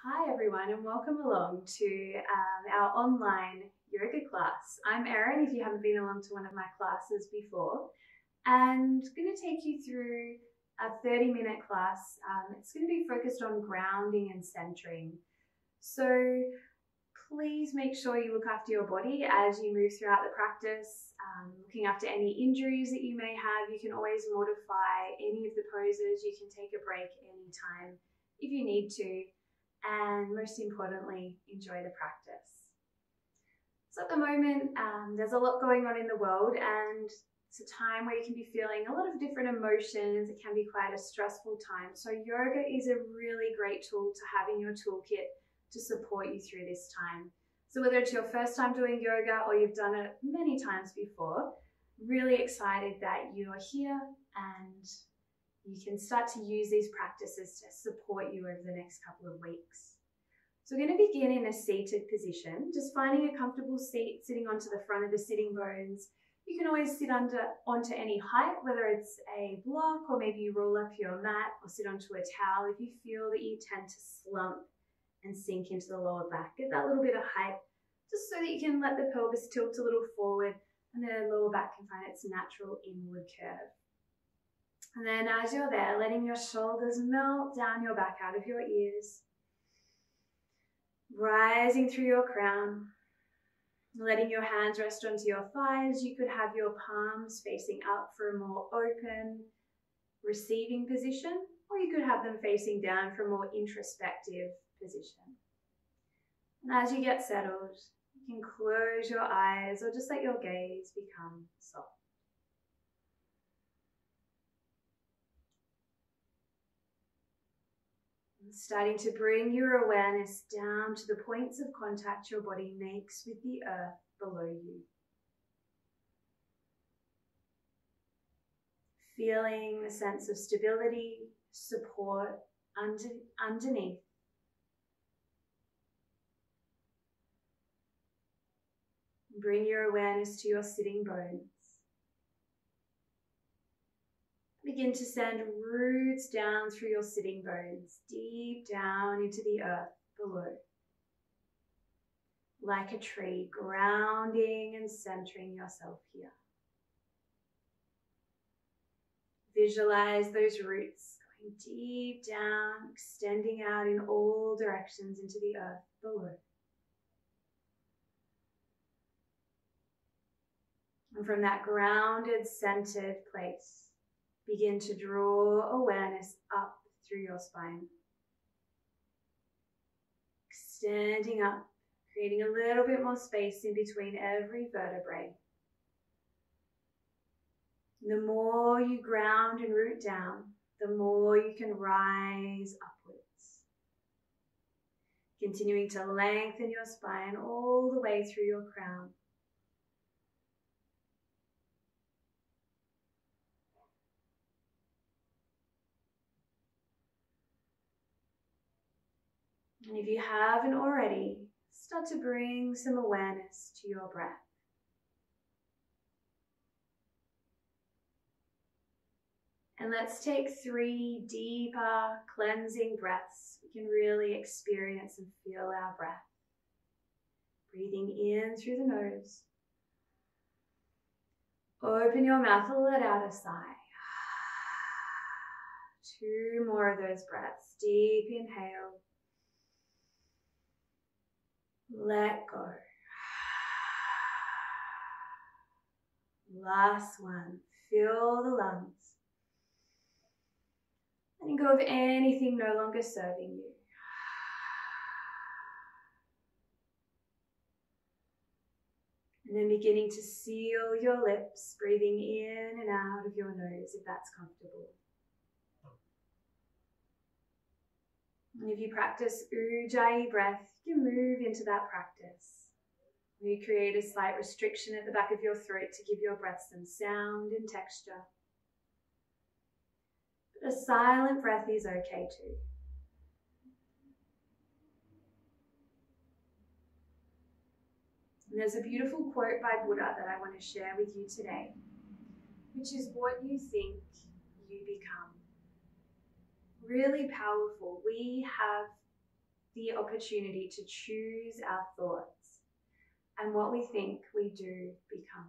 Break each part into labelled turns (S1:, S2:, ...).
S1: Hi everyone and welcome along to our online yoga class. I'm Erin, if you haven't been along to one of my classes before, and I'm going to take you through a 30-minute class. It's going to be focused on grounding and centering. So please make sure you look after your body as you move throughout the practice, looking after any injuries that you may have. You can always modify any of the poses. You can take a break anytime if you need to. And most importantly, enjoy the practice. So at the moment, there's a lot going on in the world, and it's a time where you can be feeling a lot of different emotions. It can be quite a stressful time. So yoga is a really great tool to have in your toolkit to support you through this time. So whether it's your first time doing yoga or you've done it many times before, really excited that you are here and you can start to use these practices to support you over the next couple of weeks. So we're going to begin in a seated position, just finding a comfortable seat, sitting onto the front of the sitting bones. You can always sit onto any height, whether it's a block or maybe you roll up your mat or sit onto a towel if you feel that you tend to slump and sink into the lower back. Get that little bit of height just so that you can let the pelvis tilt a little forward and the lower back can find its natural inward curve. And then as you're there, letting your shoulders melt down your back out of your ears, rising through your crown, letting your hands rest onto your thighs. You could have your palms facing up for a more open, receiving position, or you could have them facing down for a more introspective position. And as you get settled, you can close your eyes or just let your gaze become soft. Starting to bring your awareness down to the points of contact your body makes with the earth below you. Feeling the sense of stability, support underneath. Bring your awareness to your sitting bones. Begin to send roots down through your sitting bones, deep down into the earth below. Like a tree, grounding and centering yourself here. Visualize those roots going deep down, extending out in all directions into the earth below. And from that grounded, centered place, begin to draw awareness up through your spine. Extending up, creating a little bit more space in between every vertebrae. The more you ground and root down, the more you can rise upwards. Continuing to lengthen your spine all the way through your crown. And if you haven't already, start to bring some awareness to your breath. And let's take 3 deeper cleansing breaths. We can really experience and feel our breath. Breathing in through the nose. Open your mouth and let out a sigh. 2 more of those breaths. Deep inhale. Let go. Last one. Fill the lungs. Letting go of anything no longer serving you. And then beginning to seal your lips, breathing in and out of your nose if that's comfortable. And if you practice Ujjayi breath, you can move into that practice. You create a slight restriction at the back of your throat to give your breath some sound and texture. But a silent breath is okay too. And there's a beautiful quote by Buddha that I want to share with you today, which is what you think, you become. Really powerful. We have the opportunity to choose our thoughts, and what we think we do become.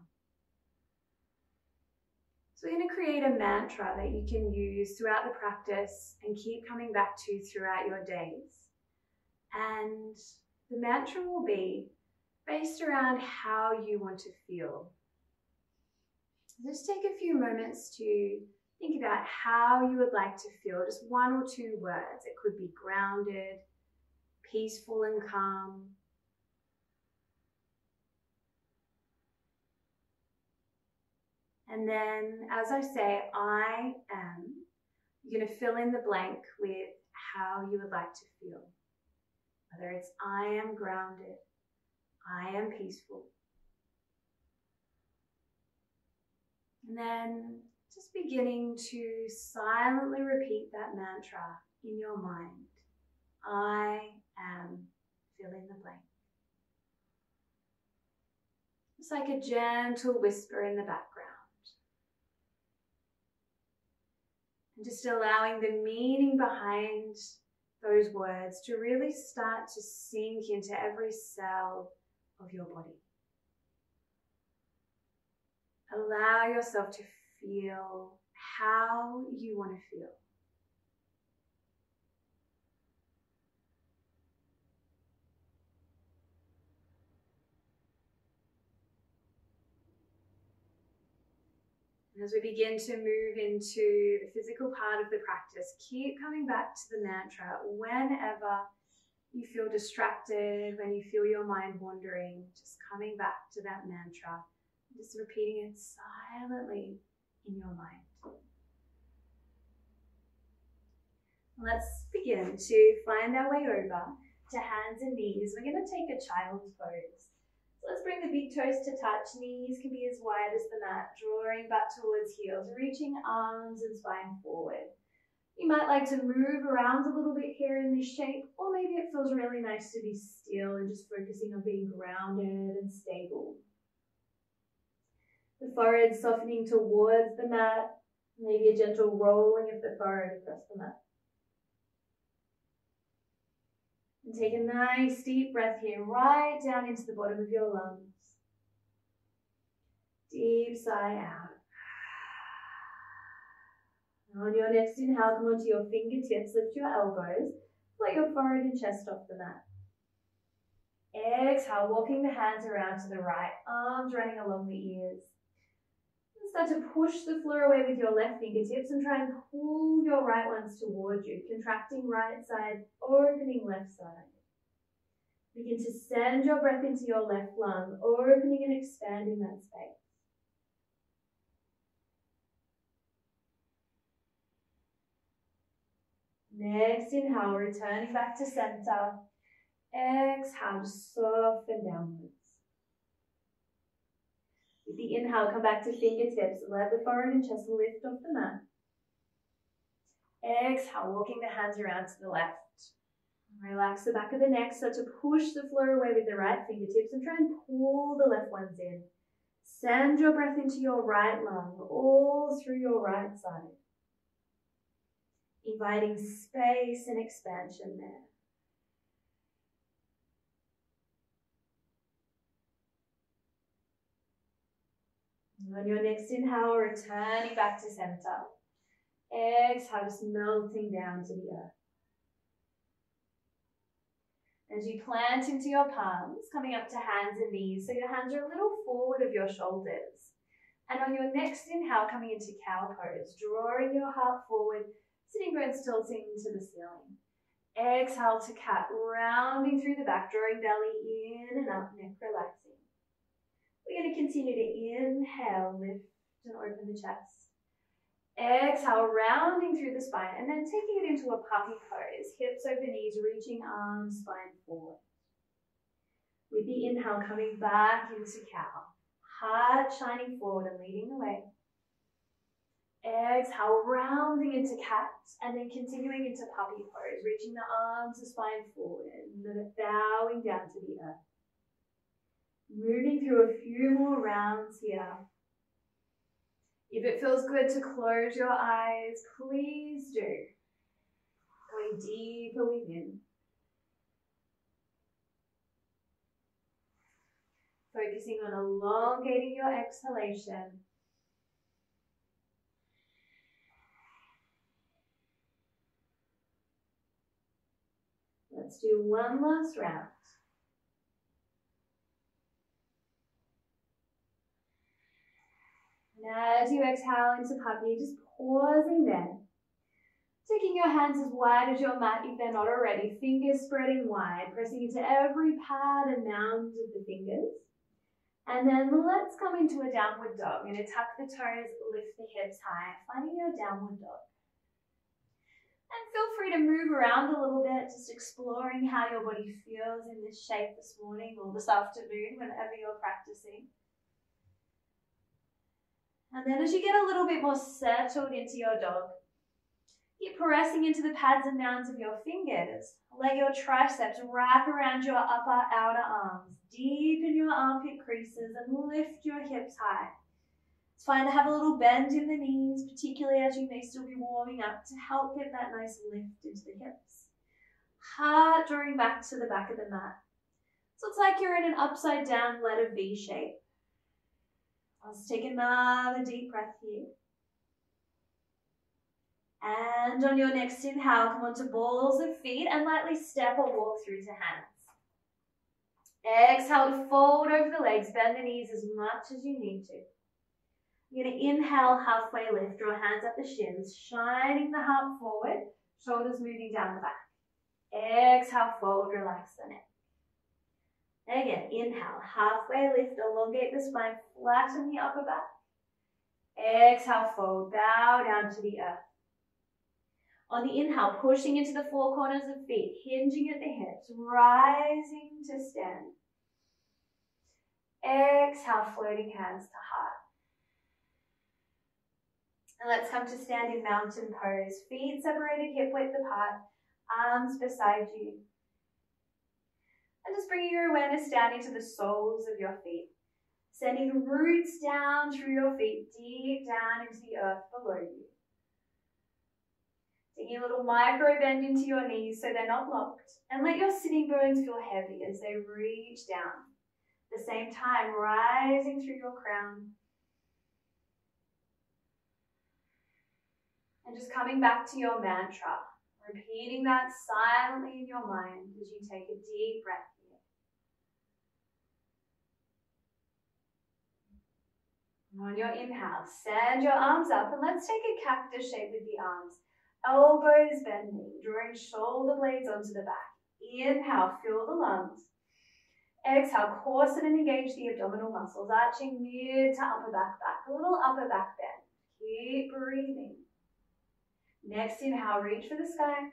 S1: So we're going to create a mantra that you can use throughout the practice and keep coming back to throughout your days. And the mantra will be based around how you want to feel. Just take a few moments to think about how you would like to feel, just one or two words. It could be grounded, peaceful and calm. And then, as I say, I am, you're going to fill in the blank with how you would like to feel. Whether it's I am grounded, I am peaceful. And then just beginning to silently repeat that mantra in your mind. I am, fill in the blank. It's like a gentle whisper in the background. And just allowing the meaning behind those words to really start to sink into every cell of your body. Allow yourself to feel how you want to feel. And as we begin to move into the physical part of the practice, keep coming back to the mantra whenever you feel distracted, when you feel your mind wandering, just coming back to that mantra, just repeating it silently in your mind. Let's begin to find our way over to hands and knees. We're going to take a child's pose. So let's bring the big toes to touch. Knees can be as wide as the mat, drawing back towards heels, reaching arms and spine forward. You might like to move around a little bit here in this shape, or maybe it feels really nice to be still and just focusing on being grounded and stable. The forehead softening towards the mat, maybe a gentle rolling of the forehead across the mat. And take a nice deep breath here, right down into the bottom of your lungs. Deep sigh out. And on your next inhale, come onto your fingertips, lift your elbows, let your forehead and chest off the mat. Exhale, walking the hands around to the right, arms running along the ears. And start to push the floor away with your left fingertips and try and pull your right ones towards you, contracting right side, opening left side. Begin to send your breath into your left lung, opening and expanding that space. Next inhale, returning back to center. Exhale, soften downwards. With the inhale, come back to fingertips. Let the forehead and chest lift off the mat. Exhale, walking the hands around to the left. Relax the back of the neck, start to push the floor away with the right fingertips and try and pull the left ones in. Send your breath into your right lung, all through your right side. Inviting space and expansion there. And on your next inhale, returning back to center. Exhale, just melting down to the earth. As you plant into your palms, coming up to hands and knees, so your hands are a little forward of your shoulders. And on your next inhale, coming into cow pose, drawing your heart forward, sitting bones tilting to the ceiling. Exhale to cat, rounding through the back, drawing belly in and up, neck relaxing. We're going to continue to inhale, lift and open the chest. Exhale, rounding through the spine, and then taking it into a puppy pose, hips over knees, reaching arms, spine forward. With the inhale, coming back into cow, heart shining forward and leading the way. Exhale, rounding into cat, and then continuing into puppy pose, reaching the arms and spine forward, and then bowing down to the earth. Moving through a few more rounds here. If it feels good to close your eyes, please do. Going deeper within. focusing on elongating your exhalation. Let's do one last round. And as you exhale into puppy, just pausing there. Taking your hands as wide as your mat if they're not already, fingers spreading wide, pressing into every pad and mound of the fingers. And then let's come into a downward dog. I'm going to tuck the toes, lift the hips high, finding your downward dog. And feel free to move around a little bit, just exploring how your body feels in this shape this morning or this afternoon, whenever you're practicing. And then as you get a little bit more settled into your dog, keep pressing into the pads and mounds of your fingers. Let your triceps wrap around your upper outer arms. Deepen your armpit creases and lift your hips high. It's fine to have a little bend in the knees, particularly as you may still be warming up, to help get that nice lift into the hips. Heart drawing back to the back of the mat. So it's like you're in an upside down letter V shape. Let's take another deep breath here. And on your next inhale, come onto balls of feet and lightly step or walk through to hands. Exhale to fold over the legs, bend the knees as much as you need to. You're going to inhale, halfway lift, draw hands up the shins, shining the heart forward, shoulders moving down the back. Exhale, fold, relax the neck. Again, inhale, halfway lift, elongate the spine, flatten the upper back. Exhale, fold, bow down to the earth. On the inhale, pushing into the four corners of feet, hinging at the hips, rising to stand. Exhale, floating hands to heart. And let's come to standing mountain pose. Feet separated, hip width apart, arms beside you. And just bringing your awareness down into the soles of your feet. Sending roots down through your feet, deep down into the earth below you. Taking a little micro bend into your knees so they're not locked. And let your sitting bones feel heavy as they reach down. At the same time, rising through your crown. And just coming back to your mantra. Repeating that silently in your mind as you take a deep breath here. And on your inhale, send your arms up and let's take a cactus shape with the arms. Elbows bending, drawing shoulder blades onto the back. Inhale, fill the lungs. Exhale, coarsen and engage the abdominal muscles, arching mid to upper back. A little upper back bend. Keep breathing. Next inhale, reach for the sky.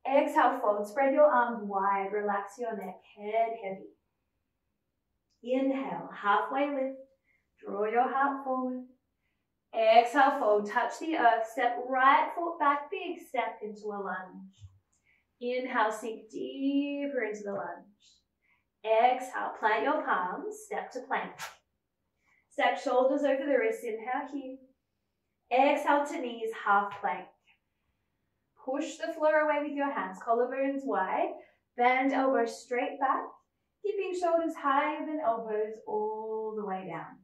S1: Exhale, fold, spread your arms wide, relax your neck, head heavy. Inhale, halfway lift, draw your heart forward. Exhale, fold, touch the earth, step right foot back, big step into a lunge. Inhale, sink deeper into the lunge. Exhale, plant your palms, step to plank. Stack shoulders over the wrists, inhale here. Exhale to knees, half plank. Push the floor away with your hands, collarbones wide, bend elbows straight back, keeping shoulders higher than elbows all the way down.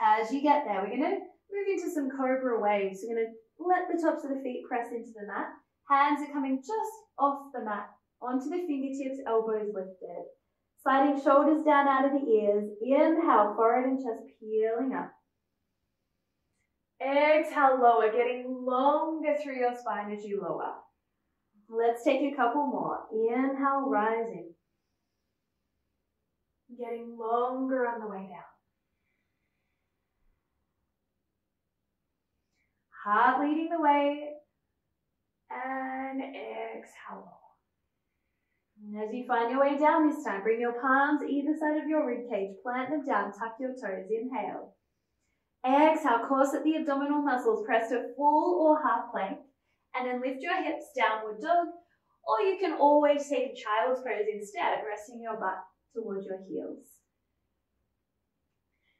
S1: As you get there, we're going to move into some cobra waves. We're going to let the tops of the feet press into the mat. Hands are coming just off the mat, onto the fingertips, elbows lifted. Sliding shoulders down out of the ears. Inhale, forehead and chest peeling up. Exhale, lower, getting longer through your spine as you lower. Let's take a couple more. Inhale, rising. Getting longer on the way down. Heart leading the way. And exhale. And as you find your way down this time, bring your palms either side of your ribcage. Plant them down, tuck your toes. Inhale. Exhale, corset the abdominal muscles, press to full or half plank, and then lift your hips, downward dog, or you can always take a child's pose instead, resting your butt towards your heels.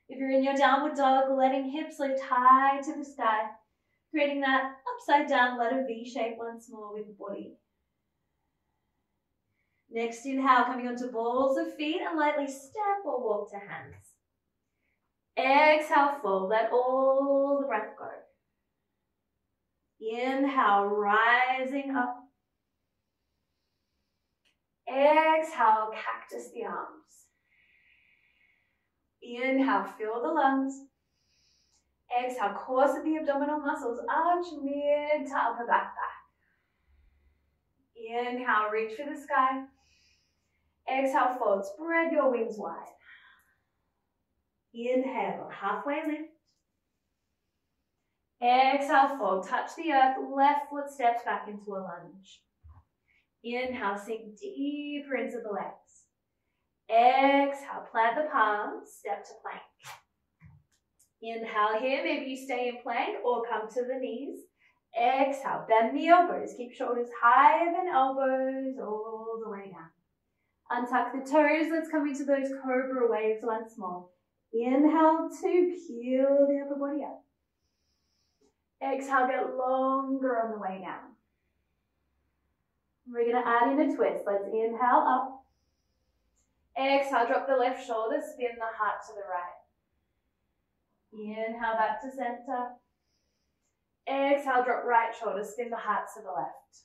S1: If you're in your downward dog, letting hips lift high to the sky, creating that upside down letter V shape once more with the body. Next inhale, coming onto balls of feet and lightly step or walk to hands. Exhale, fold, let all the breath go. Inhale, rising up. Exhale, cactus the arms. Inhale, fill the lungs. Exhale, corset the abdominal muscles, arch mid to upper back. Inhale, reach for the sky. Exhale, fold, spread your wings wide. Inhale, halfway lift. Exhale, fold, touch the earth, left foot steps back into a lunge. Inhale, sink deeper into the legs. Exhale, plant the palms, step to plank. Inhale here, maybe you stay in plank or come to the knees. Exhale, bend the elbows, keep shoulders higher than elbows all the way down. Untuck the toes, let's come into those cobra waves once more. Inhale to peel the upper body up. Exhale, get longer on the way down. We're going to add in a twist. Let's inhale up. Exhale, drop the left shoulder, spin the heart to the right. Inhale back to center. Exhale, drop right shoulder, spin the heart to the left.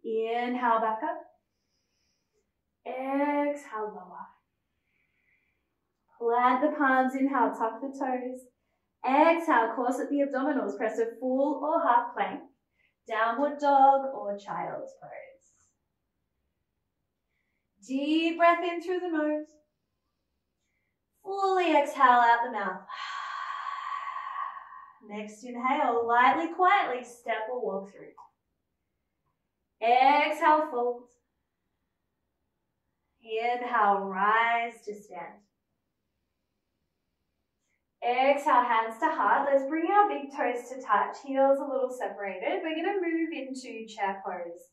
S1: Inhale back up. Exhale, lower. Plant the palms, inhale, tuck the toes. Exhale, corset the abdominals, press a full or half plank. Downward dog or child's pose. Deep breath in through the nose. Fully exhale out the mouth. Next inhale, lightly, quietly step or walk through. Exhale, fold. Inhale, rise to stand. Exhale, hands to heart. Let's bring our big toes to touch, heels a little separated. We're going to move into chair pose.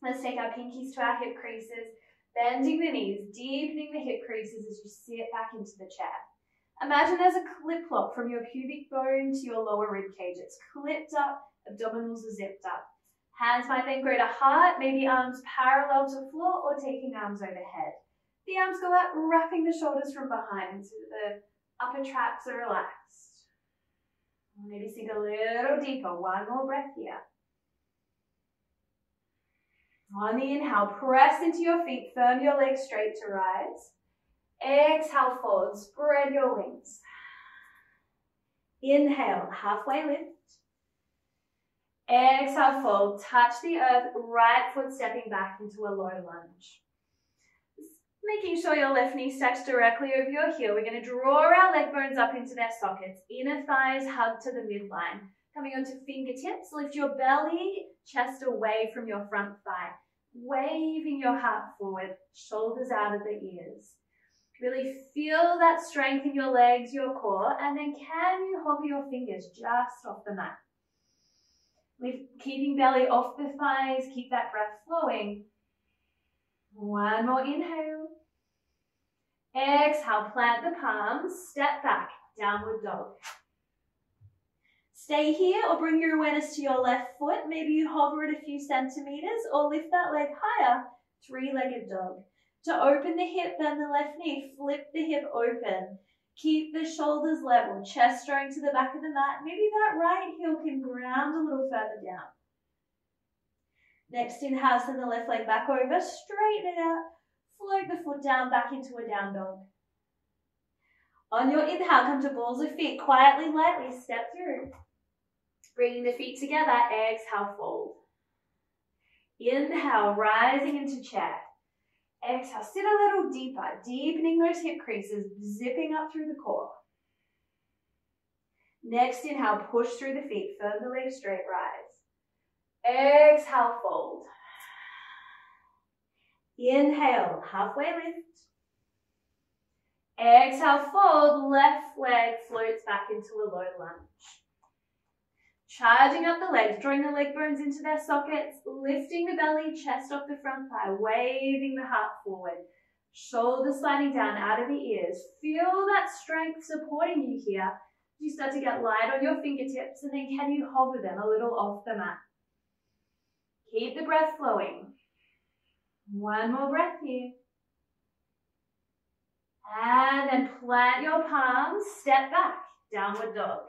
S1: Let's take our pinkies to our hip creases, bending the knees, deepening the hip creases as you sit back into the chair. Imagine there's a clip lock from your pubic bone to your lower rib cage. It's clipped up, abdominals are zipped up. Hands might then go to heart, maybe arms parallel to floor or taking arms overhead. The arms go up, wrapping the shoulders from behind so that the upper traps are relaxed. Maybe sink a little deeper. One more breath here. On the inhale, press into your feet, firm your legs straight to rise. Exhale, fold, spread your wings. Inhale, halfway lift. Exhale, fold, touch the earth, right foot stepping back into a low lunge. Making sure your left knee stacks directly over your heel. We're going to draw our leg bones up into their sockets. Inner thighs hug to the midline. Coming onto fingertips, lift your belly, chest away from your front thigh. Waving your heart forward, shoulders out of the ears. Really feel that strength in your legs, your core, and then can you hover your fingers just off the mat? Keeping belly off the thighs, keep that breath flowing. One more inhale. Exhale, plant the palms, step back, downward dog. Stay here or bring your awareness to your left foot. Maybe you hover it a few centimeters or lift that leg higher, three-legged dog. To open the hip, bend the left knee, flip the hip open. Keep the shoulders level, chest drawing to the back of the mat. Maybe that right heel can ground a little further down. Next inhale, send the left leg back over, straighten it out. Float the foot down, back into a down dog. On your inhale, come to balls of feet. Quietly, lightly step through. Bringing the feet together, exhale, fold. Inhale, rising into chair. Exhale, sit a little deeper, deepening those hip creases, zipping up through the core. Next inhale, push through the feet, firm the legs straight, rise. Exhale, fold. Inhale, halfway lift. Exhale, fold, left leg floats back into a low lunge. Charging up the legs, drawing the leg bones into their sockets, lifting the belly, chest off the front thigh, waving the heart forward. Shoulders sliding down out of the ears. Feel that strength supporting you here. You start to get light on your fingertips, and then can you hover them a little off the mat? Keep the breath flowing. One more breath here. And then plant your palms, step back, downward dog.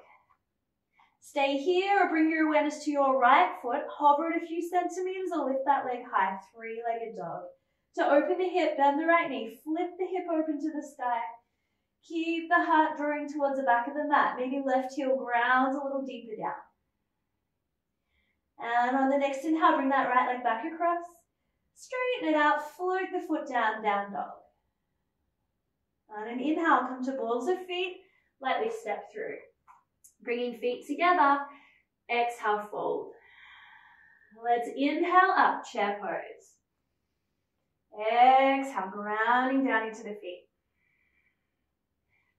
S1: Stay here or bring your awareness to your right foot, hover it a few centimeters or lift that leg high, three-legged dog. To open the hip, bend the right knee, flip the hip open to the sky. Keep the heart drawing towards the back of the mat. Maybe left heel grounds a little deeper down. And on the next inhale, bring that right leg back across. Straighten it out, float the foot down, down dog. On an inhale, come to balls of feet, lightly step through. Bringing feet together, exhale, fold. Let's inhale up, chair pose. Exhale, grounding down into the feet.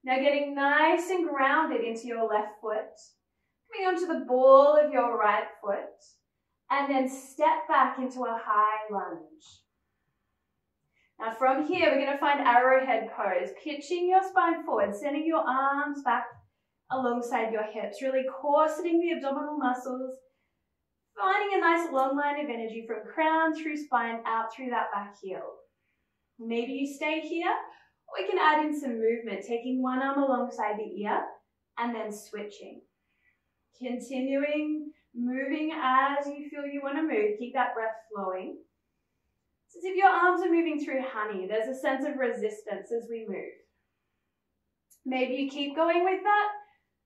S1: Now getting nice and grounded into your left foot. Coming onto the ball of your right foot. And then step back into a high lunge. Now from here, we're going to find arrowhead pose. Pitching your spine forward, sending your arms back alongside your hips. Really corseting the abdominal muscles. Finding a nice long line of energy from crown through spine out through that back heel. Maybe you stay here, or we can add in some movement, taking one arm alongside the ear and then switching. Continuing, moving as you feel you want to move. Keep that breath flowing. It's as if your arms are moving through honey. There's a sense of resistance as we move. Maybe you keep going with that.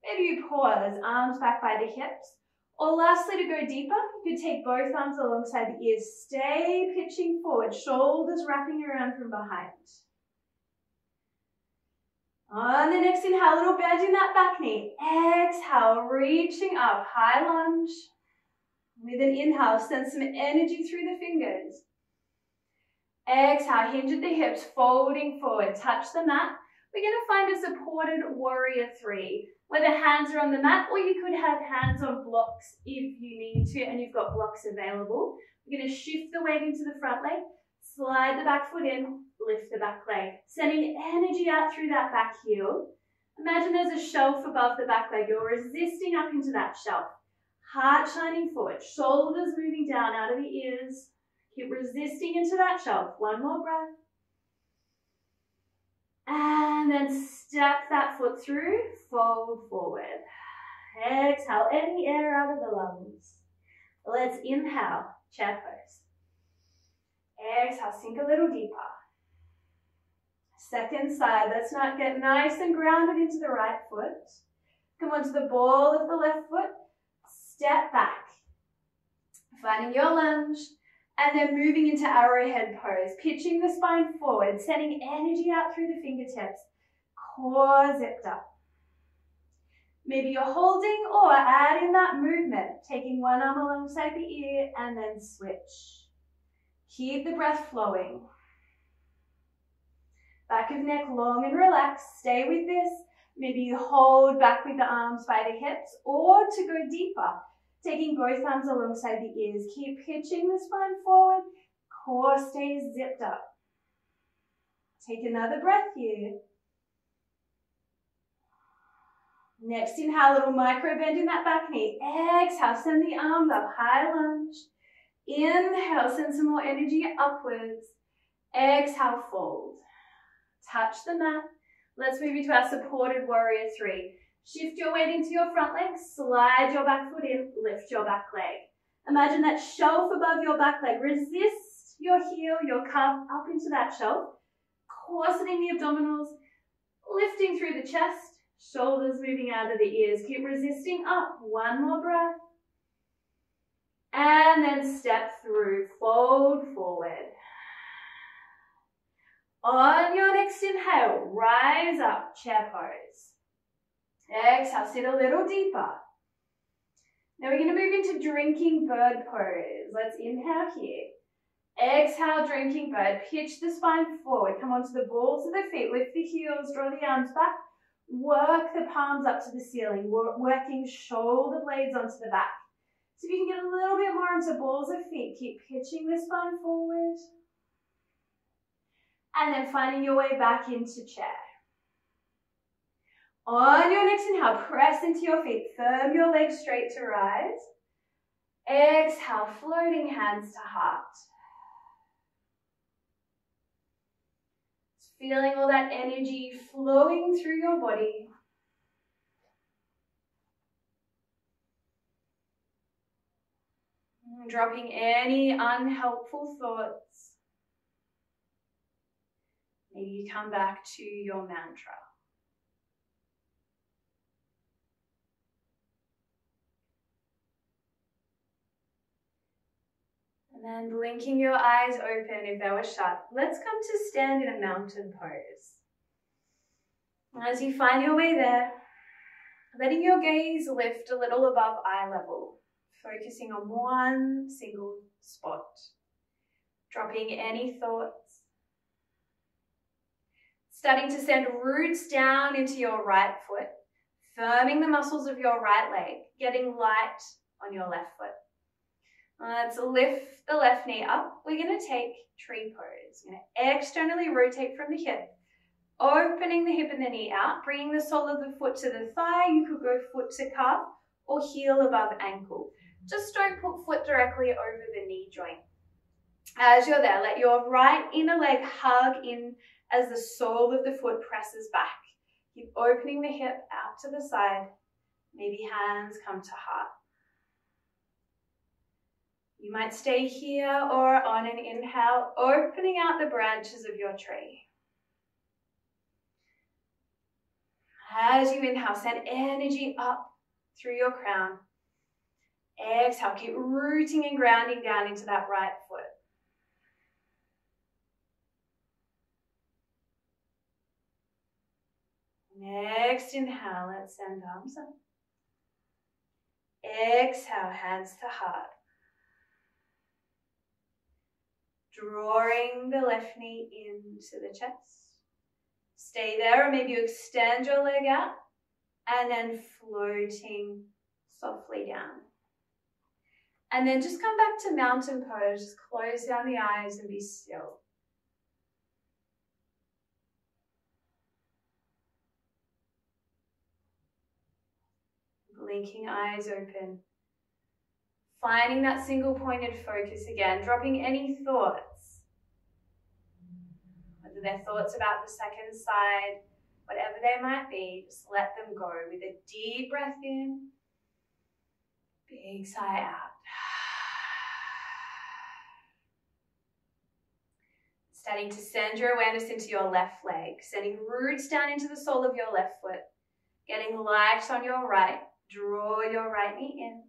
S1: Maybe you pause, arms back by the hips. Or lastly, to go deeper, you could take both arms alongside the ears. Stay pitching forward, shoulders wrapping around from behind. On the next inhale, a little bend in that back knee. Exhale, reaching up, high lunge. With an inhale, send some energy through the fingers. Exhale, hinge at the hips, folding forward, touch the mat. We're going to find a supported warrior three, where the hands are on the mat, or you could have hands on blocks if you need to, and you've got blocks available. We're going to shift the weight into the front leg, slide the back foot in, lift the back leg, sending energy out through that back heel. Imagine there's a shelf above the back leg. You're resisting up into that shelf. Heart shining forward, shoulders moving down out of the ears. Keep resisting into that shelf. One more breath. And then step that foot through, fold forward. Exhale any air out of the lungs. Let's inhale, chair pose. Exhale, sink a little deeper. Second side, let's not get nice and grounded into the right foot. Come onto the ball of the left foot. Step back. Finding your lunge. And then moving into arrowhead pose, pitching the spine forward, sending energy out through the fingertips, core zipped up. Maybe you're holding or add in that movement, taking one arm alongside the ear and then switch. Keep the breath flowing. Back of neck long and relaxed, stay with this. Maybe you hold back with the arms by the hips, or to go deeper, taking both arms alongside the ears. Keep pitching the spine forward. Core stays zipped up. Take another breath here. Next inhale, a little micro bend in that back knee. Exhale, send the arms up, high lunge. Inhale, send some more energy upwards. Exhale, fold. Touch the mat. Let's move into our supported warrior three. Shift your weight into your front leg, slide your back foot in, lift your back leg. Imagine that shelf above your back leg. Resist your heel, your calf up into that shelf, corseting the abdominals, lifting through the chest, shoulders moving out of the ears. Keep resisting up. One more breath. And then step through, fold forward. On your next inhale, rise up, chair pose. Exhale, sit a little deeper. Now we're going to move into drinking bird pose. Let's inhale here. Exhale, drinking bird. Pitch the spine forward. Come onto the balls of the feet. Lift the heels, draw the arms back. Work the palms up to the ceiling. Working shoulder blades onto the back. So if you can get a little bit more into balls of feet, keep pitching the spine forward. And then finding your way back into chair. On your next inhale, press into your feet. Firm your legs straight to rise. Exhale, floating hands to heart. Feeling all that energy flowing through your body. Dropping any unhelpful thoughts. Maybe you come back to your mantra. And then blinking your eyes open if they were shut. Let's come to stand in a mountain pose. As you find your way there, letting your gaze lift a little above eye level, focusing on one single spot. Dropping any thoughts. Starting to send roots down into your right foot, firming the muscles of your right leg, getting light on your left foot. Let's lift the left knee up. We're going to take tree pose. We're going to externally rotate from the hip, opening the hip and the knee out, bringing the sole of the foot to the thigh. You could go foot to calf or heel above ankle. Just don't put foot directly over the knee joint. As you're there, let your right inner leg hug in as the sole of the foot presses back. Keep opening the hip out to the side. Maybe hands come to heart. You might stay here or on an inhale, opening out the branches of your tree. As you inhale, send energy up through your crown. Exhale, keep rooting and grounding down into that right foot. Next inhale, let's send arms up. Exhale, hands to heart. Drawing the left knee into the chest. Stay there, or maybe you extend your leg out and then floating softly down. And then just come back to mountain pose. Just close down the eyes and be still. Blinking eyes open. Finding that single pointed focus again, dropping any thoughts. Whether they're thoughts about the second side, whatever they might be, just let them go with a deep breath in, big sigh out. Starting to send your awareness into your left leg, sending roots down into the sole of your left foot, getting light on your right, draw your right knee in,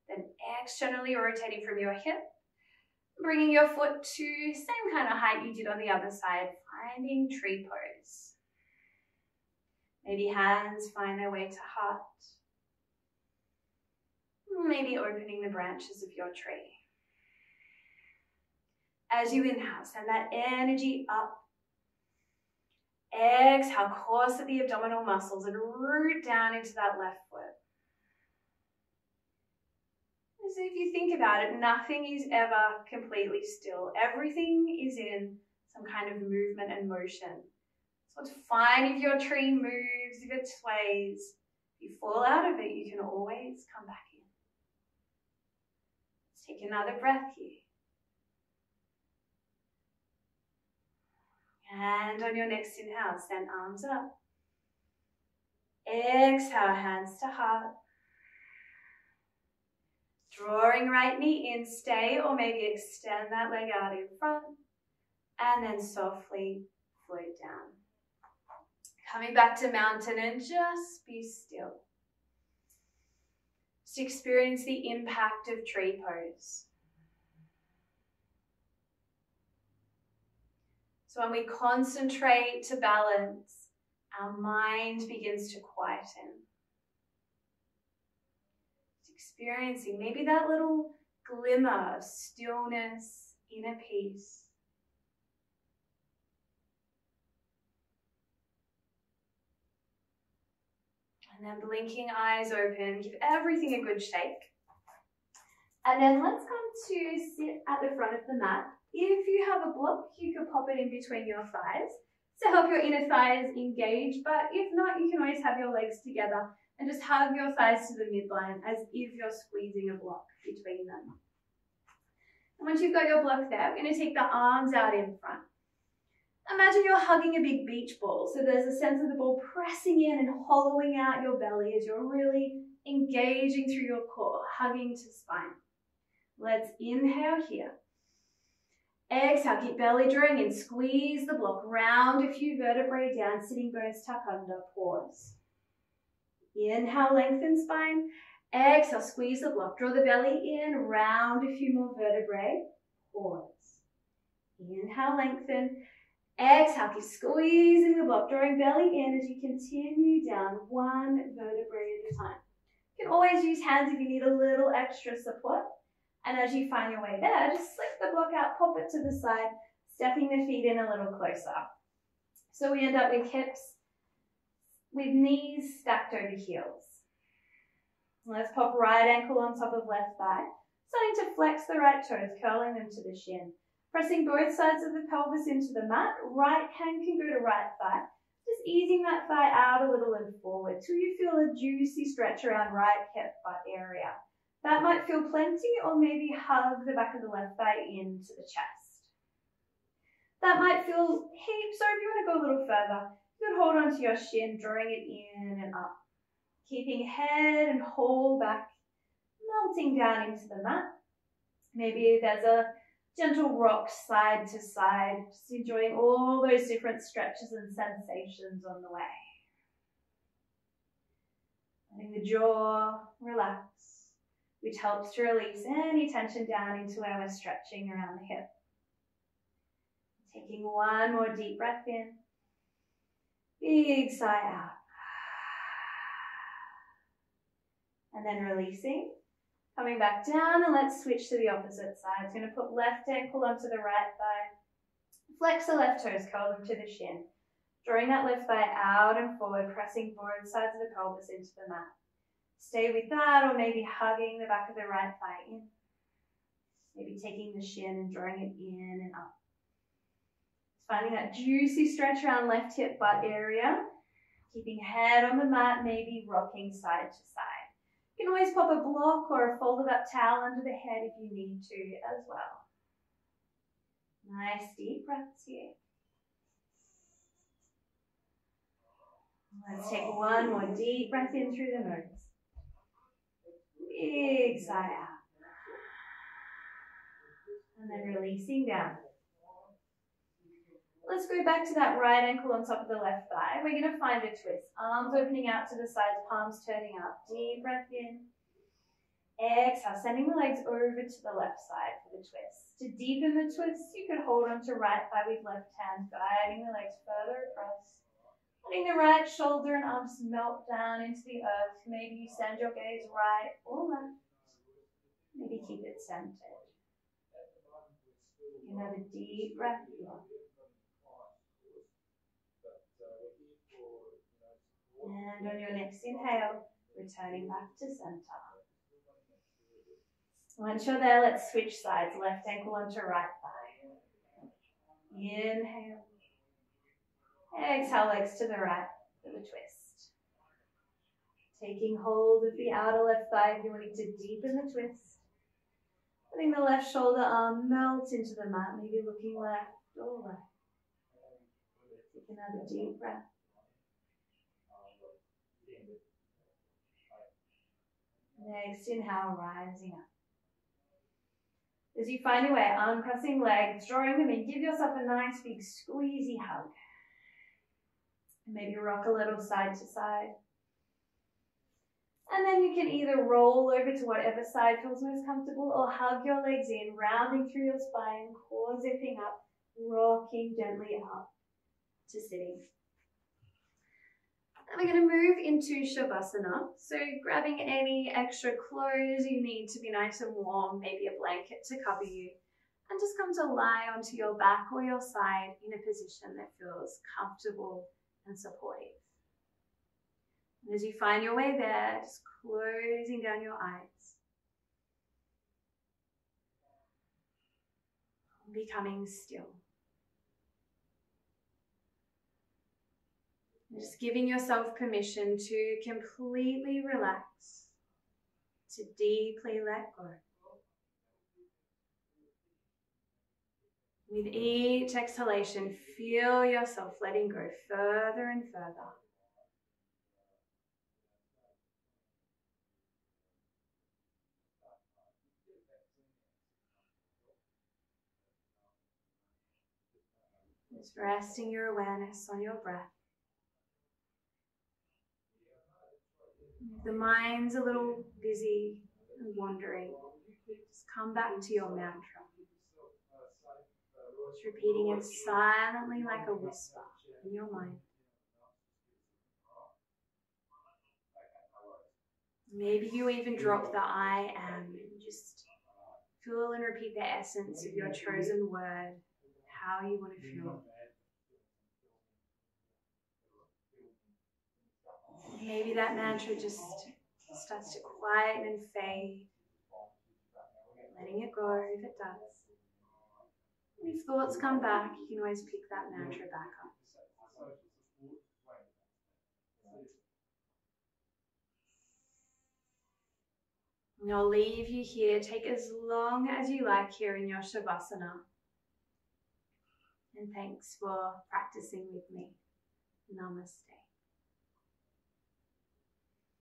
S1: then externally rotating from your hip, bringing your foot to same kind of height you did on the other side, finding tree pose. Maybe hands find their way to heart. Maybe opening the branches of your tree. As you inhale, send that energy up. Exhale, course of the abdominal muscles and root down into that left foot. So if you think about it, nothing is ever completely still. Everything is in some kind of movement and motion. So it's fine if your tree moves, if it sways. If you fall out of it, you can always come back in. Let's take another breath here. And on your next inhale, send arms up. Exhale, hands to heart. Drawing right knee in, stay or maybe extend that leg out in front. And then softly float down. Coming back to mountain and just be still. Just experience the impact of tree pose. So when we concentrate to balance, our mind begins to quieten. Experiencing maybe that little glimmer of stillness, inner peace. And then blinking eyes open, give everything a good shake. And then let's come to sit at the front of the mat. If you have a block, you could pop it in between your thighs to help your inner thighs engage, but if not, you can always have your legs together and just hug your thighs to the midline as if you're squeezing a block between them. And once you've got your block there, we're going to take the arms out in front. Imagine you're hugging a big beach ball. So there's a sense of the ball pressing in and hollowing out your belly as you're really engaging through your core, hugging to spine. Let's inhale here. Exhale, keep belly drawing in. Squeeze the block. Round a few vertebrae down. Sitting bones tuck under. Pause. Inhale, lengthen spine. Exhale, squeeze the block. Draw the belly in. Round a few more vertebrae. Pause. Inhale, lengthen. Exhale, keep squeezing the block. Drawing belly in as you continue down one vertebrae at a time. You can always use hands if you need a little extra support. And as you find your way there, just slip the block out, pop it to the side, stepping the feet in a little closer. So we end up with hips, with knees stacked over heels. Let's pop right ankle on top of left thigh, starting to flex the right toes, curling them to the shin. Pressing both sides of the pelvis into the mat, right hand can go to right thigh, just easing that thigh out a little and forward till you feel a juicy stretch around right hip butt area. That might feel plenty, or maybe hug the back of the left thigh into the chest. That might feel heaps, or if you want to go a little further, you could hold onto your shin, drawing it in and up. Keeping head and whole back, melting down into the mat. Maybe there's a gentle rock side to side, just enjoying all those different stretches and sensations on the way. Letting the jaw relax, which helps to release any tension down into where we're stretching around the hip. Taking one more deep breath in. Big sigh out. And then releasing. Coming back down, and let's switch to the opposite side. It's going to put left ankle onto the right thigh. Flex the left toes, curl them to the shin. Drawing that left thigh out and forward, pressing both sides of the pelvis into the mat. Stay with that, or maybe hugging the back of the right thigh in. Maybe taking the shin and drawing it in and up. Finding that juicy stretch around left hip butt area. Keeping head on the mat, maybe rocking side to side. You can always pop a block or a folded up towel under the head if you need to as well. Nice deep breaths here. Let's take one more deep breath in through the nose. Big sigh out. And then releasing down. Let's go back to that right ankle on top of the left thigh. We're going to find a twist. Arms opening out to the sides, palms turning up. Deep breath in. Exhale, sending the legs over to the left side for the twist. To deepen the twist, you could hold onto right thigh with left hand, guiding the legs further across. Letting the right shoulder and arms melt down into the earth. Maybe you send your gaze right or left. Maybe keep it centered. Another deep breath in. And on your next inhale, returning back to center. Once you're there, let's switch sides. Left ankle onto right thigh. Inhale. Exhale, legs to the right for the twist. Taking hold of the outer left thigh if you're wanting to deepen the twist. Letting the left shoulder arm melt into the mat, maybe looking left or right. Take another deep breath. Next inhale, rising up. As you find your way, uncrossing legs, drawing them in, give yourself a nice big squeezy hug. Maybe rock a little side to side. And then you can either roll over to whatever side feels most comfortable or hug your legs in, rounding through your spine, core zipping up, rocking gently up to sitting. And we're going to move into Shavasana. So grabbing any extra clothes you need to be nice and warm, maybe a blanket to cover you, and just come to lie onto your back or your side in a position that feels comfortable and supportive. And as you find your way there, just closing down your eyes. Becoming still. Just giving yourself permission to completely relax, to deeply let go. With each exhalation, feel yourself letting go further and further. Just resting your awareness on your breath. If the mind's a little busy and wandering, just come back to your mantra. Just repeating it silently like a whisper in your mind. Maybe you even drop the I am and just feel and repeat the essence of your chosen word, how you want to feel. Maybe that mantra just starts to quieten and fade, letting it go if it does. And if thoughts come back, you can always pick that mantra back up. And I'll leave you here. Take as long as you like here in your Shavasana. And thanks for practicing with me. Namaste.